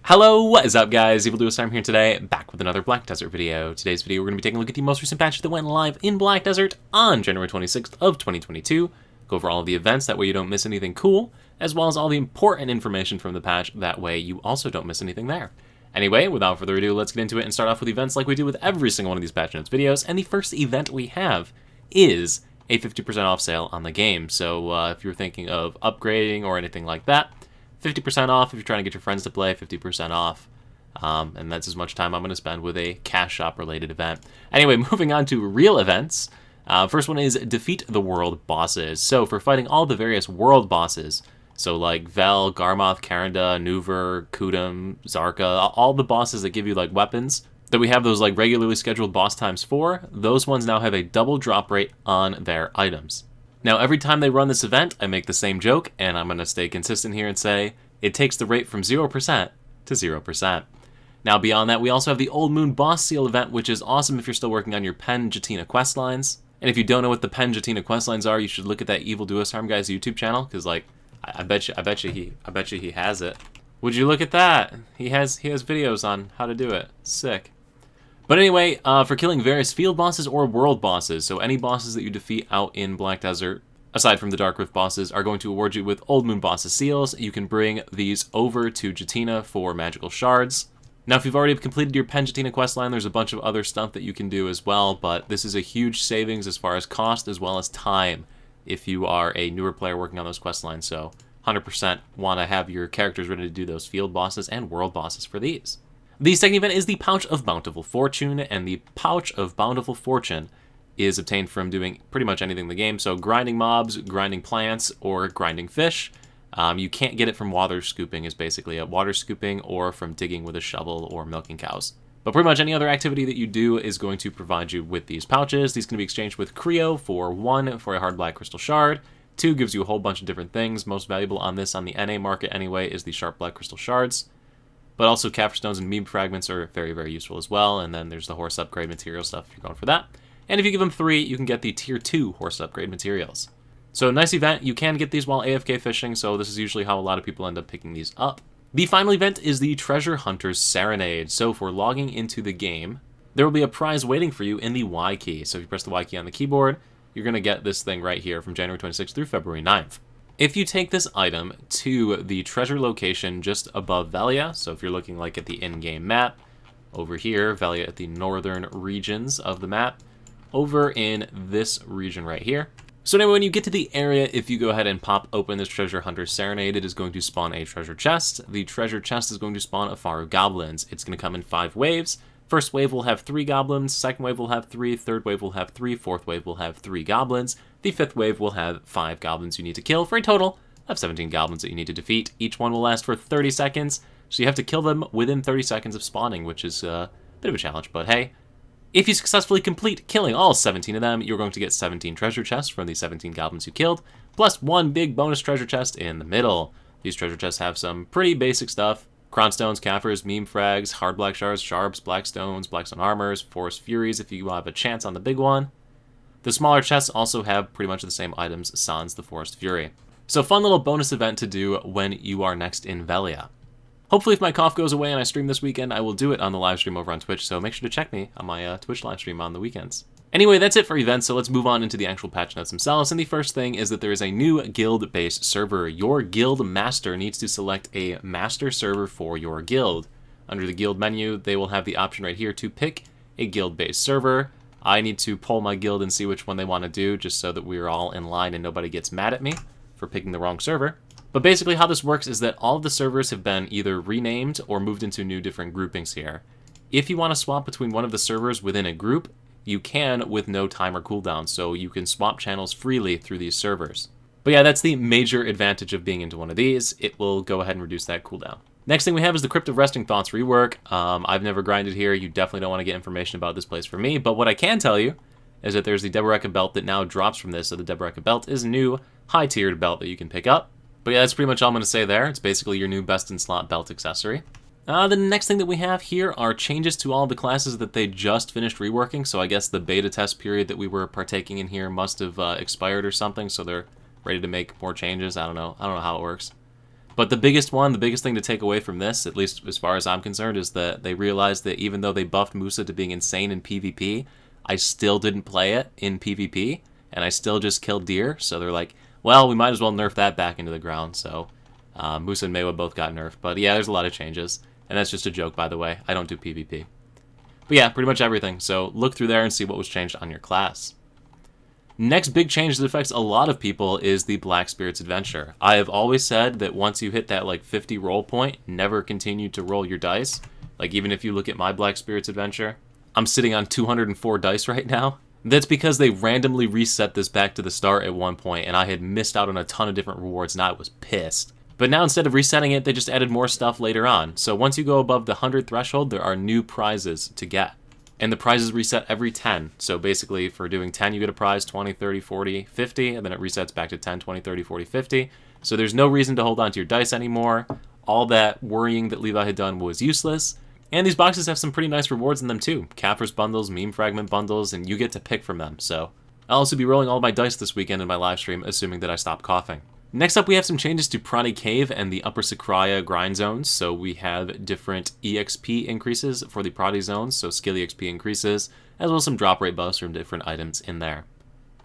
Hello, what is up guys? Evil Duo here today, back with another Black Desert video. Today's video we're going to be taking a look at the most recent patch that went live in Black Desert on January 26th of 2022. Go over all of the events, that way you don't miss anything cool, as well as all the important information from the patch, that way you also don't miss anything there. Anyway, without further ado, let's get into it and start off with events like we do with every single one of these patch notes videos, and the first event we have is a 50% off sale on the game. So if you're thinking of upgrading or anything like that, 50% off if you're trying to get your friends to play, 50% off. And that's as much time I'm going to spend with a cash shop related event. Anyway, moving on to real events. First one is defeat the world bosses. So for fighting all the various world bosses, so like Vel, Garmoth, Karanda, Nuver, Kudum, Zarka, all the bosses that give you like weapons, that we have those like regularly scheduled boss times for, those ones now have a double drop rate on their items. Now, every time they run this event, I make the same joke, and I'm going to stay consistent here and say, it takes the rate from 0% to 0%. Now, beyond that, we also have the Old Moon Boss Seal event, which is awesome if you're still working on your Pen Jatina questlines. And if you don't know what the Pen Jatina questlines are, you should look at that Evil Duo guy's YouTube channel, because, like, I bet you he has it. Would you look at that? He has videos on how to do it. Sick. But anyway, for killing various field bosses or world bosses, so any bosses that you defeat out in Black Desert, aside from the Dark Rift bosses, are going to award you with Old Moon Bosses seals. You can bring these over to Jatina for magical shards. Now, if you've already completed your Pen Jatina questline, there's a bunch of other stuff that you can do as well, but this is a huge savings as far as cost as well as time if you are a newer player working on those questlines, so 100% want to have your characters ready to do those field bosses and world bosses for these. The second event is the Pouch of Bountiful Fortune, and the Pouch of Bountiful Fortune is obtained from doing pretty much anything in the game, so grinding mobs, grinding plants, or grinding fish. You can't get it from water scooping, is basically it. Water scooping, or from digging with a shovel or milking cows. But pretty much any other activity that you do is going to provide you with these pouches. These can be exchanged with Creo for 1 for a hard black crystal shard, 2 gives you a whole bunch of different things. Most valuable on this on the NA market anyway is the sharp black crystal shards. But also Kaffir stones and meme fragments are very, very useful as well. And then there's the horse upgrade material stuff if you're going for that. And if you give them 3, you can get the tier 2 horse upgrade materials. So nice event. You can get these while AFK fishing, so this is usually how a lot of people end up picking these up. The final event is the Treasure Hunter's Serenade. So for logging into the game, there will be a prize waiting for you in the Y key. So if you press the Y key on the keyboard, you're going to get this thing right here from January 26th through February 9th. If you take this item to the treasure location just above Velia, so if you're looking like at the in-game map, over here, Velia at the northern regions of the map, over in this region right here. So anyway, when you get to the area, if you go ahead and pop open this Treasure Hunter Serenade, it is going to spawn a treasure chest. The treasure chest is going to spawn a Faro Goblins. It's going to come in 5 waves. First wave will have 3 goblins, second wave will have 3, third wave will have 3, fourth wave will have 3 goblins, the 5th wave will have 5 goblins you need to kill for a total of 17 goblins that you need to defeat. Each one will last for 30 seconds, so you have to kill them within 30 seconds of spawning, which is a bit of a challenge, but hey. If you successfully complete killing all 17 of them, you're going to get 17 treasure chests from the 17 goblins you killed, plus 1 big bonus treasure chest in the middle. These treasure chests have some pretty basic stuff. Cronstones, Kaffirs, meme frags, hard black shards, sharps, blackstones, blackstone armors, forest furies if you have a chance on the big one. The smaller chests also have pretty much the same items sans the forest fury. So fun little bonus event to do when you are next in Velia. Hopefully if my cough goes away and I stream this weekend, I will do it on the live stream over on Twitch, so make sure to check me on my Twitch live stream on the weekends. Anyway, that's it for events, so let's move on into the actual patch notes themselves, and the first thing is that there is a new guild-based server. Your guild master needs to select a master server for your guild. Under the guild menu, they will have the option right here to pick a guild-based server. I need to poll my guild and see which one they want to do, just so that we're all in line and nobody gets mad at me for picking the wrong server. But basically how this works is that all of the servers have been either renamed or moved into new different groupings here. If you want to swap between one of the servers within a group, you can with no timer cooldown, so you can swap channels freely through these servers. But yeah, that's the major advantage of being into one of these. It will go ahead and reduce that cooldown. Next thing we have is the Crypt of Resting Thoughts rework. I've never grinded here. You definitely don't want to get information about this place for me, but what I can tell you is that there's the Deboreka belt that now drops from this, so the Deboreka belt is a new high-tiered belt that you can pick up. But yeah, that's pretty much all I'm going to say there. It's basically your new best-in-slot belt accessory. The next thing that we have here are changes to all the classes that they just finished reworking, so I guess the beta test period that we were partaking in here must have expired or something, so they're ready to make more changes. I don't know how it works. But the biggest thing to take away from this, at least as far as I'm concerned, is that they realized that even though they buffed Musa to being insane in PvP, I still didn't play it in PvP, and I still just killed deer. So they're like, well, we might as well nerf that back into the ground. So Musa and Mewa both got nerfed. But yeah, there's a lot of changes. And that's just a joke, by the way. I don't do PvP. But yeah, pretty much everything. So look through there and see what was changed on your class. Next big change that affects a lot of people is the Black Spirits Adventure. I have always said that once you hit that like 50 roll point, never continue to roll your dice. Like even if you look at my Black Spirits Adventure, I'm sitting on 204 dice right now. That's because they randomly reset this back to the start at one point, and I had missed out on a ton of different rewards, and I was pissed. But now instead of resetting it, they just added more stuff later on. So once you go above the 100 threshold, there are new prizes to get. And the prizes reset every 10. So basically, for doing 10, you get a prize, 20, 30, 40, 50, and then it resets back to 10, 20, 30, 40, 50. So there's no reason to hold on to your dice anymore. All that worrying that Levi had done was useless. And these boxes have some pretty nice rewards in them too. Cappers bundles, meme fragment bundles, and you get to pick from them. So I'll also be rolling all my dice this weekend in my live stream, assuming that I stop coughing. Next up, we have some changes to Prani Cave and the Upper Sakraya grind zones. So we have different EXP increases for the Prati zones, so skill EXP increases, as well as some drop rate buffs from different items in there.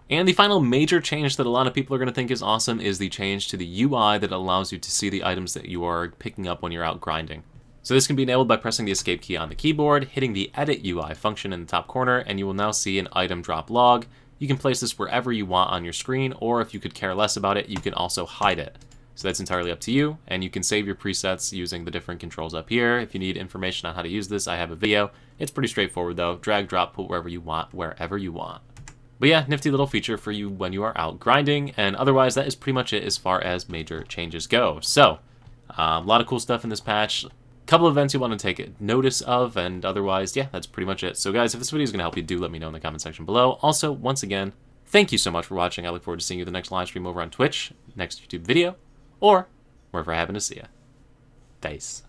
And the final major change that a lot of people are going to think is awesome is the change to the UI that allows you to see the items that you are picking up when you're out grinding. So this can be enabled by pressing the escape key on the keyboard, hitting the edit UI function in the top corner, and you will now see an item drop log. You can place this wherever you want on your screen, or if you could care less about it, you can also hide it. So that's entirely up to you, and you can save your presets using the different controls up here. If you need information on how to use this, I have a video. It's pretty straightforward though. Drag, drop, put wherever you want, wherever you want. But yeah, nifty little feature for you when you are out grinding, and otherwise that is pretty much it as far as major changes go. So, a lot of cool stuff in this patch. Couple events you want to take notice of, and otherwise, yeah, that's pretty much it. So guys, if this video is going to help you, do let me know in the comment section below. Also, once again, thank you so much for watching. I look forward to seeing you the next live stream over on Twitch, next YouTube video, or wherever I happen to see you. Peace.